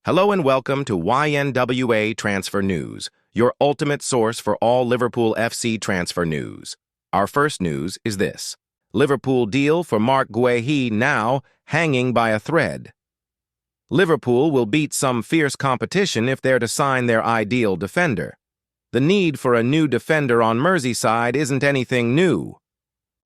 Hello and welcome to YNWA Transfer News, your ultimate source for all Liverpool FC transfer news. Our first news is this: Liverpool deal for Marc Guehi now hanging by a thread. Liverpool will beat some fierce competition if they're to sign their ideal defender. The need for a new defender on Merseyside isn't anything new.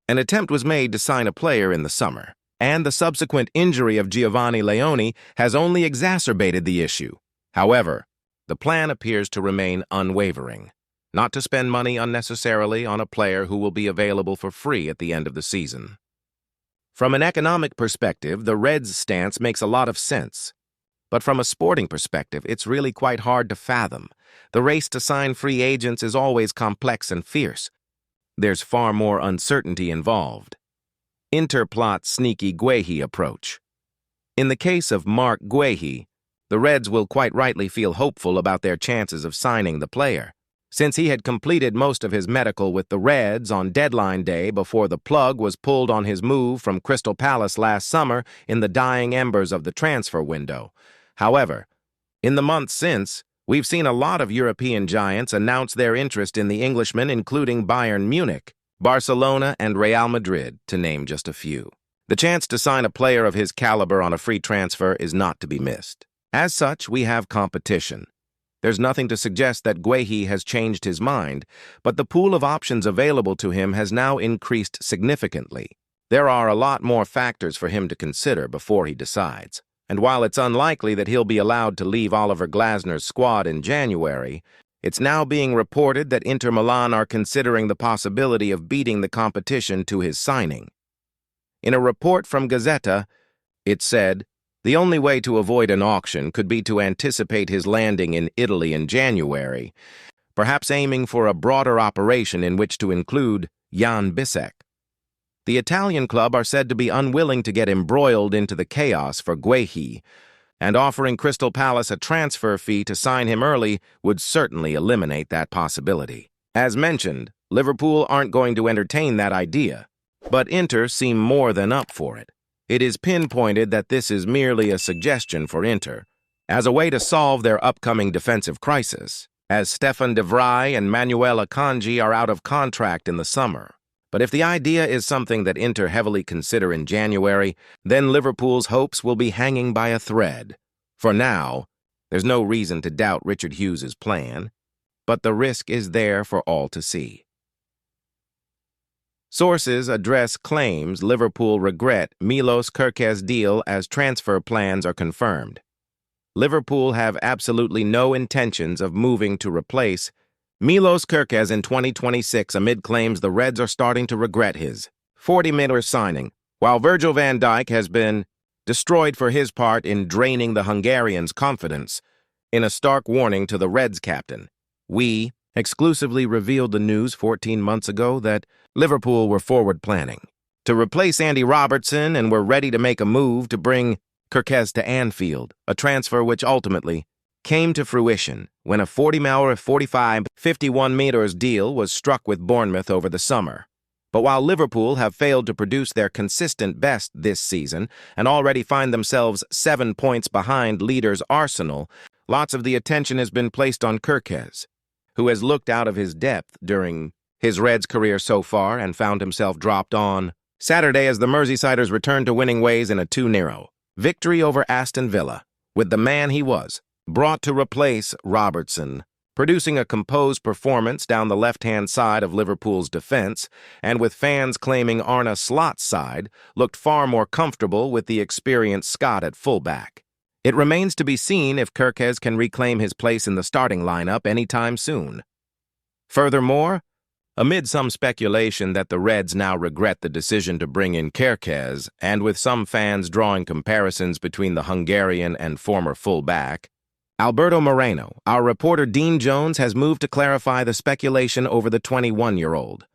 An attempt was made to sign a player in the summer, and the subsequent injury of Giovanni Leone has only exacerbated the issue. However, the plan appears to remain unwavering, not to spend money unnecessarily on a player who will be available for free at the end of the season. From an economic perspective, the Reds' stance makes a lot of sense. But from a sporting perspective, it's really quite hard to fathom. The race to sign free agents is always complex and fierce. There's far more uncertainty involved. Inter plots sneaky Guehi approach. In the case of Marc Guehi, the Reds will quite rightly feel hopeful about their chances of signing the player, since he had completed most of his medical with the Reds on deadline day before the plug was pulled on his move from Crystal Palace last summer in the dying embers of the transfer window. However, in the months since, we've seen a lot of European giants announce their interest in the Englishman, including Bayern Munich, Barcelona, and Real Madrid, to name just a few. The chance to sign a player of his caliber on a free transfer is not to be missed. As such, we have competition. There's nothing to suggest that Guehi has changed his mind, but the pool of options available to him has now increased significantly. There are a lot more factors for him to consider before he decides. And while it's unlikely that he'll be allowed to leave Oliver Glasner's squad in January, it's now being reported that Inter Milan are considering the possibility of beating the competition to his signing. In a report from Gazzetta, it said, the only way to avoid an auction could be to anticipate his landing in Italy in January, perhaps aiming for a broader operation in which to include Jan Bissek. The Italian club are said to be unwilling to get embroiled into the chaos for Guehi, and offering Crystal Palace a transfer fee to sign him early would certainly eliminate that possibility. As mentioned, Liverpool aren't going to entertain that idea, but Inter seem more than up for it. It is pinpointed that this is merely a suggestion for Inter, as a way to solve their upcoming defensive crisis, as Stefan de Vrij and Manuel Akanji are out of contract in the summer. But if the idea is something that Inter heavily consider in January, then Liverpool's hopes will be hanging by a thread. For now, there's no reason to doubt Richard Hughes's plan, but the risk is there for all to see. Sources address claims Liverpool regret Milos Kerkez deal as transfer plans are confirmed. Liverpool have absolutely no intentions of moving to replace Milos Kerkez in 2026 amid claims the Reds are starting to regret his 40 million signing, while Virgil van Dijk has been destroyed for his part in draining the Hungarians' confidence. In a stark warning to the Reds captain, we exclusively revealed the news 14 months ago that Liverpool were forward planning to replace Andy Robertson and were ready to make a move to bring Kerkez to Anfield, a transfer which ultimately came to fruition when a 51 meters deal was struck with Bournemouth over the summer. But while Liverpool have failed to produce their consistent best this season and already find themselves 7 points behind leaders Arsenal, lots of the attention has been placed on Kerkez, who has looked out of his depth during his Reds career so far and found himself dropped on Saturday as the Merseysiders returned to winning ways in a 2-0 victory over Aston Villa, with the man he was brought to replace Robertson, producing a composed performance down the left-hand side of Liverpool's defense, and with fans claiming Arne Slot's side looked far more comfortable with the experienced Scot at fullback. It remains to be seen if Kerkez can reclaim his place in the starting lineup anytime soon. Furthermore, amid some speculation that the Reds now regret the decision to bring in Kerkez, and with some fans drawing comparisons between the Hungarian and former fullback, Alberto Moreno, our reporter Dean Jones, has moved to clarify the speculation over the 21-year-old.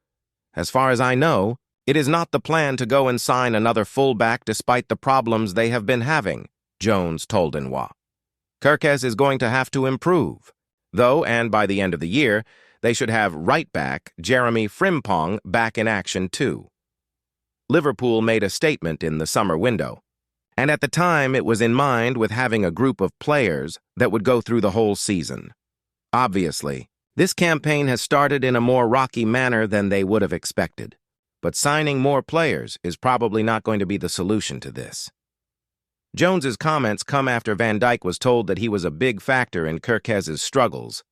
As far as I know, it is not the plan to go and sign another fullback despite the problems they have been having, Jones told YNWA. Kerkez is going to have to improve, though, and by the end of the year, they should have right-back Jeremy Frimpong back in action too. Liverpool made a statement in the summer window. And at the time, it was in mind with having a group of players that would go through the whole season. Obviously, this campaign has started in a more rocky manner than they would have expected. But signing more players is probably not going to be the solution to this. Jones's comments come after Van Dijk was told that he was a big factor in Kerkez's struggles,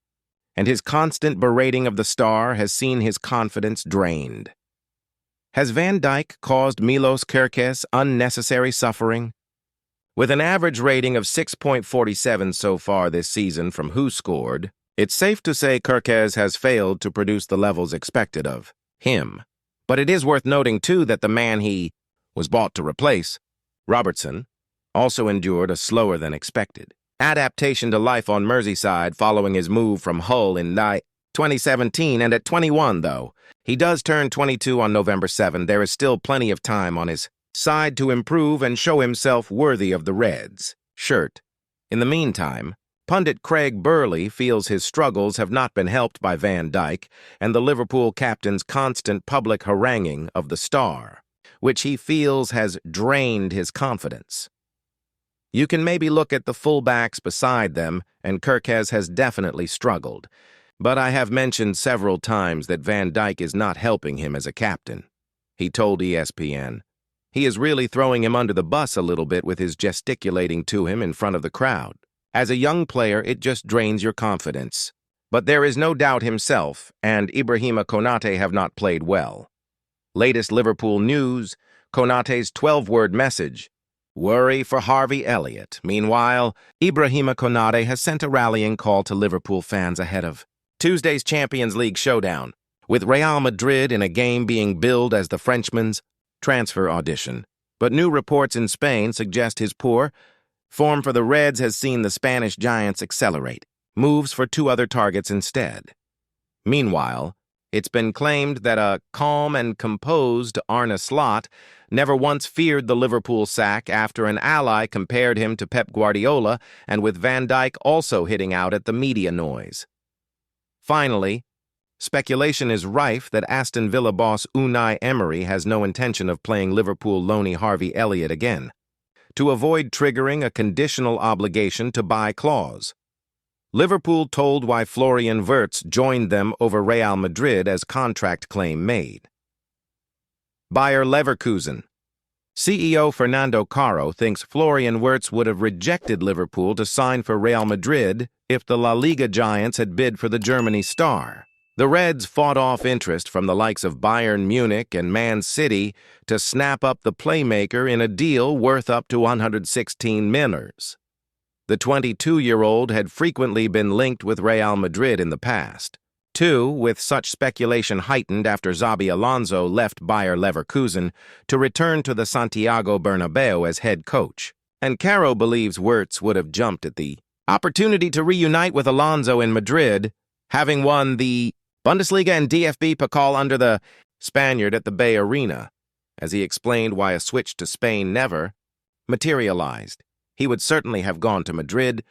and his constant berating of the star has seen his confidence drained. Has Van Dijk caused Milos Kerkez unnecessary suffering? With an average rating of 6.47 so far this season from Who Scored, it's safe to say Kerkez has failed to produce the levels expected of him. But it is worth noting, too, that the man he was bought to replace, Robertson, also endured a slower than expected adaptation to life on Merseyside following his move from Hull in 2017, and at 21, though, he does turn 22 on November 7. There is still plenty of time on his side to improve and show himself worthy of the Reds' shirt. In the meantime, pundit Craig Burley feels his struggles have not been helped by Van Dijk and the Liverpool captain's constant public haranguing of the star, which he feels has drained his confidence. You can maybe look at the fullbacks beside them, and Kerkez has definitely struggled. But I have mentioned several times that Van Dijk is not helping him as a captain. He told ESPN. He is really throwing him under the bus a little bit with his gesticulating to him in front of the crowd. As a young player, it just drains your confidence. But there is no doubt himself and Ibrahima Konate have not played well. Latest Liverpool news, Konate's 12-word message. Worry for Harvey Elliott. Meanwhile, Ibrahima Konate has sent a rallying call to Liverpool fans ahead of Tuesday's Champions League showdown, with Real Madrid in a game being billed as the Frenchman's transfer audition. But new reports in Spain suggest his poor form for the Reds has seen the Spanish giants accelerate, moves for 2 other targets instead. Meanwhile, it's been claimed that a calm and composed Arne Slot never once feared the Liverpool sack after an ally compared him to Pep Guardiola, and with Van Dijk also hitting out at the media noise. Finally, speculation is rife that Aston Villa boss Unai Emery has no intention of playing Liverpool loanee Harvey Elliott again, to avoid triggering a conditional obligation to buy clause. Liverpool told why Florian Wirtz joined them over Real Madrid as contract claim made. Bayer Leverkusen. CEO Fernando Caro thinks Florian Wirtz would have rejected Liverpool to sign for Real Madrid if the La Liga giants had bid for the Germany star. The Reds fought off interest from the likes of Bayern Munich and Man City to snap up the playmaker in a deal worth up to 116 million. The 22-year-old had frequently been linked with Real Madrid in the past, too, with such speculation heightened after Xabi Alonso left Bayer Leverkusen to return to the Santiago Bernabeu as head coach. And Caro believes Wirtz would have jumped at the opportunity to reunite with Alonso in Madrid, having won the Bundesliga and DFB Pokal under the Spaniard at the Bay Arena, as he explained why a switch to Spain never materialized. He would certainly have gone to Madrid.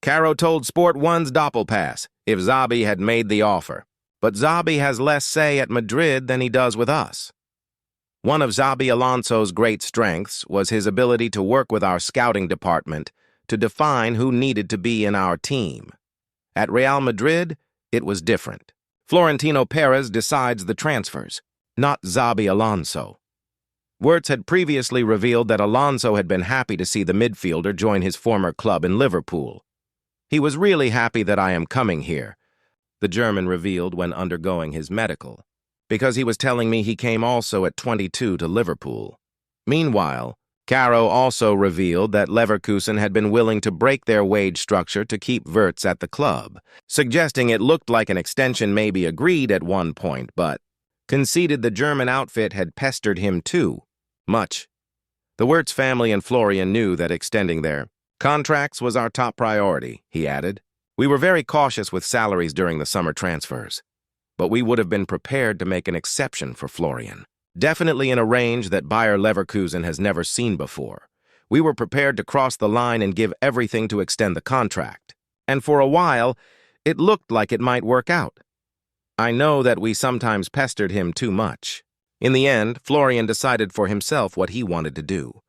Caro told Sport 1's Doppelpass if Xabi had made the offer. But Xabi has less say at Madrid than he does with us. One of Xabi Alonso's great strengths was his ability to work with our scouting department to define who needed to be in our team. At Real Madrid, it was different. Florentino Perez decides the transfers, not Xabi Alonso. Wirtz had previously revealed that Alonso had been happy to see the midfielder join his former club in Liverpool. He was really happy that I am coming here, the German revealed when undergoing his medical, because he was telling me he came also at 22 to Liverpool. Meanwhile, Caro also revealed that Leverkusen had been willing to break their wage structure to keep Wirtz at the club, suggesting it looked like an extension may be agreed at one point, but conceded the German outfit had pestered him too much. The Wirtz family and Florian knew that extending their contracts was our top priority, he added. We were very cautious with salaries during the summer transfers, but we would have been prepared to make an exception for Florian. Definitely in a range that Bayer Leverkusen has never seen before. We were prepared to cross the line and give everything to extend the contract. And for a while, it looked like it might work out. I know that we sometimes pestered him too much. In the end, Florian decided for himself what he wanted to do.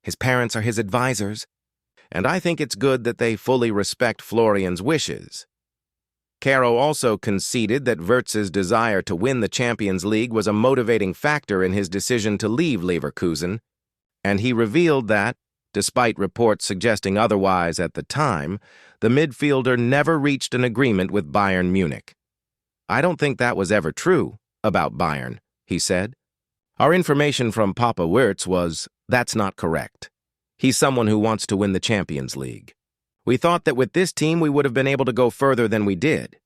His parents are his advisors, and I think it's good that they fully respect Florian's wishes. Caro also conceded that Wirtz's desire to win the Champions League was a motivating factor in his decision to leave Leverkusen, and he revealed that, despite reports suggesting otherwise at the time, the midfielder never reached an agreement with Bayern Munich. "I don't think that was ever true about Bayern," he said. "Our information from Papa Wirtz was, that's not correct. He's someone who wants to win the Champions League. We thought that with this team we would have been able to go further than we did.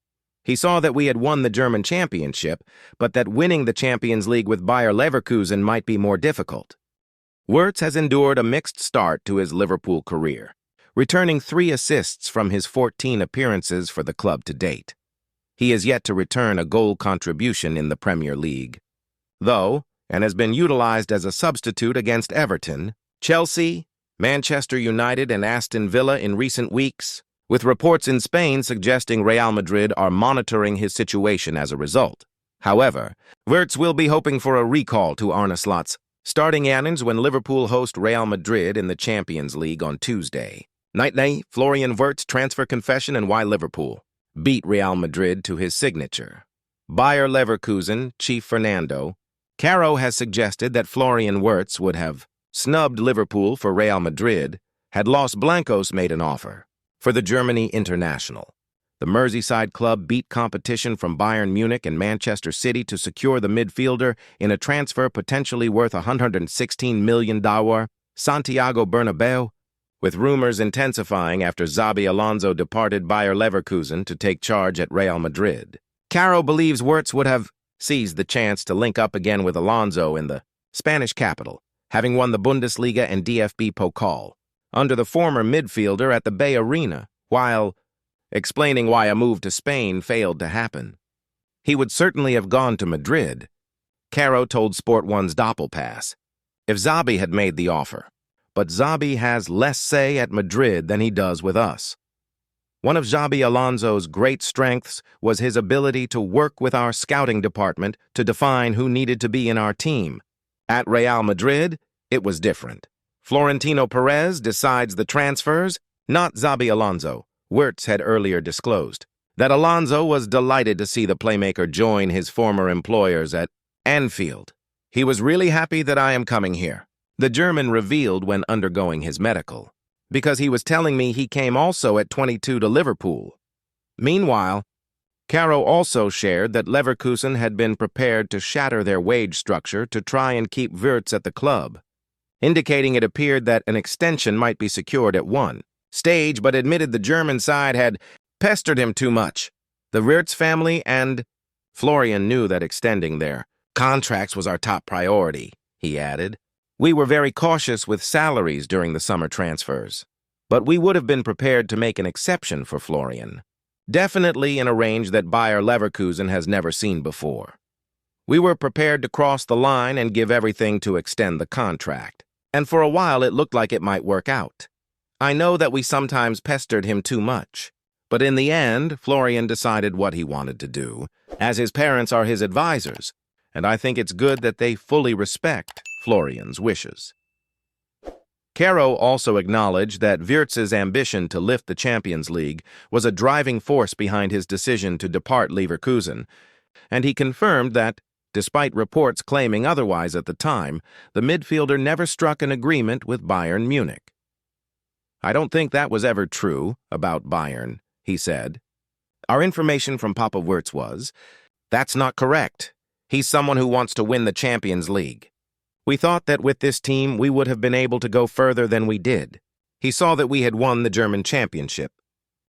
He saw that we had won the German championship, but that winning the Champions League with Bayer Leverkusen might be more difficult." Wirtz has endured a mixed start to his Liverpool career, returning 3 assists from his 14 appearances for the club to date. He has yet to return a goal contribution in the Premier League, though, and has been utilized as a substitute against Everton, Chelsea, Manchester United, and Aston Villa in recent weeks, with reports in Spain suggesting Real Madrid are monitoring his situation as a result. However, Wirtz will be hoping for a recall to Arne Slot's starting innings when Liverpool host Real Madrid in the Champions League on Tuesday. Nightly, Florian Wirtz transfer confession and why Liverpool beat Real Madrid to his signature. Bayer Leverkusen chief Fernando Caro has suggested that Florian Wirtz would have snubbed Liverpool for Real Madrid had Los Blancos made an offer. For the Germany international, the Merseyside club beat competition from Bayern Munich and Manchester City to secure the midfielder in a transfer potentially worth $116 million Santiago Bernabeu, with rumors intensifying after Xabi Alonso departed Bayer Leverkusen to take charge at Real Madrid. Caro believes Wirtz would have seized the chance to link up again with Alonso in the Spanish capital, having won the Bundesliga and DFB Pokal under the former midfielder at the Bay Arena, while explaining why a move to Spain failed to happen. He would certainly have gone to Madrid, Caro told Sport 1's Doppelpass, if Xabi had made the offer. But Xabi has less say at Madrid than he does with us. One of Xabi Alonso's great strengths was his ability to work with our scouting department to define who needed to be in our team. At Real Madrid, it was different. Florentino Perez decides the transfers, not Xabi Alonso. Wirtz had earlier disclosed that Alonso was delighted to see the playmaker join his former employers at Anfield. "He was really happy that I am coming here," the German revealed when undergoing his medical, "because he was telling me he came also at 22 to Liverpool." Meanwhile, Caro also shared that Leverkusen had been prepared to shatter their wage structure to try and keep Wirtz at the club, indicating it appeared that an extension might be secured at one stage, but admitted the German side had pestered him too much. The Wirtz family and Florian knew that extending their contracts was our top priority, he added. "We were very cautious with salaries during the summer transfers, but we would have been prepared to make an exception for Florian. Definitely in a range that Bayer Leverkusen has never seen before. We were prepared to cross the line and give everything to extend the contract, and for a while it looked like it might work out. I know that we sometimes pestered him too much, but in the end, Florian decided what he wanted to do, as his parents are his advisors, and I think it's good that they fully respect Florian's wishes." Caro also acknowledged that Wirtz's ambition to lift the Champions League was a driving force behind his decision to depart Leverkusen, and he confirmed that, despite reports claiming otherwise at the time, the midfielder never struck an agreement with Bayern Munich. "I don't think that was ever true about Bayern," he said. "Our information from Papa Wirtz was, that's not correct. He's someone who wants to win the Champions League. We thought that with this team we would have been able to go further than we did. He saw that we had won the German championship.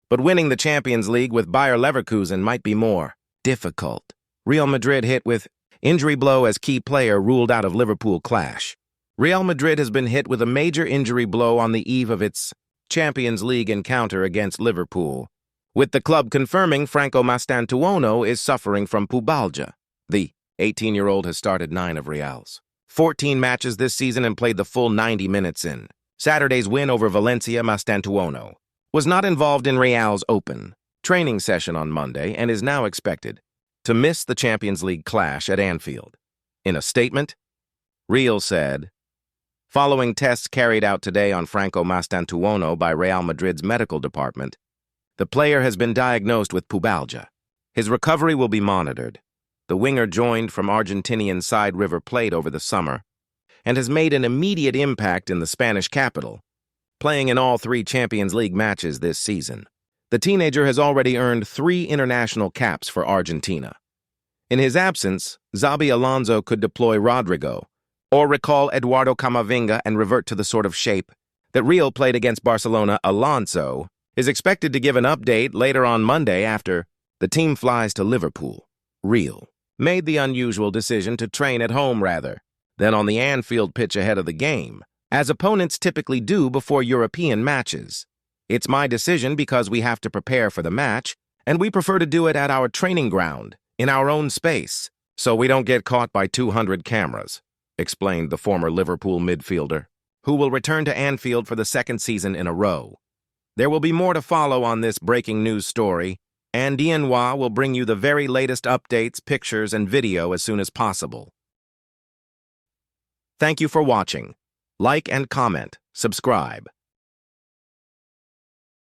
But winning the Champions League with Bayer Leverkusen might be more difficult." Real Madrid hit with injury blow as key player ruled out of Liverpool clash. Real Madrid has been hit with a major injury blow on the eve of its Champions League encounter against Liverpool, with the club confirming Franco Mastantuono is suffering from pubalgia. The 18-year-old has started 9 of Real's 14 matches this season and played the full 90 minutes in Saturday's win over Valencia. Mastantuono was not involved in Real's open training session on Monday and is now expected to miss the Champions League clash at Anfield. In a statement, Real said, Following tests carried out today on Franco Mastantuono by Real Madrid's medical department, the player has been diagnosed with pubalgia. His recovery will be monitored. The winger joined from Argentinian side River Plate over the summer and has made an immediate impact in the Spanish capital, playing in all 3 Champions League matches this season. The teenager has already earned 3 international caps for Argentina. In his absence, Xabi Alonso could deploy Rodrigo, or recall Eduardo Camavinga and revert to the sort of shape that Real played against Barcelona. Alonso is expected to give an update later on Monday after the team flies to Liverpool. Real made the unusual decision to train at home rather than on the Anfield pitch ahead of the game, as opponents typically do before European matches. It's my decision because we have to prepare for the match, and we prefer to do it at our training ground, in our own space, so we don't get caught by 200 cameras, explained the former Liverpool midfielder, who will return to Anfield for the 2nd season in a row. There will be more to follow on this breaking news story, and YNWA will bring you the very latest updates, pictures, and video as soon as possible. Thank you for watching. Like and comment, subscribe.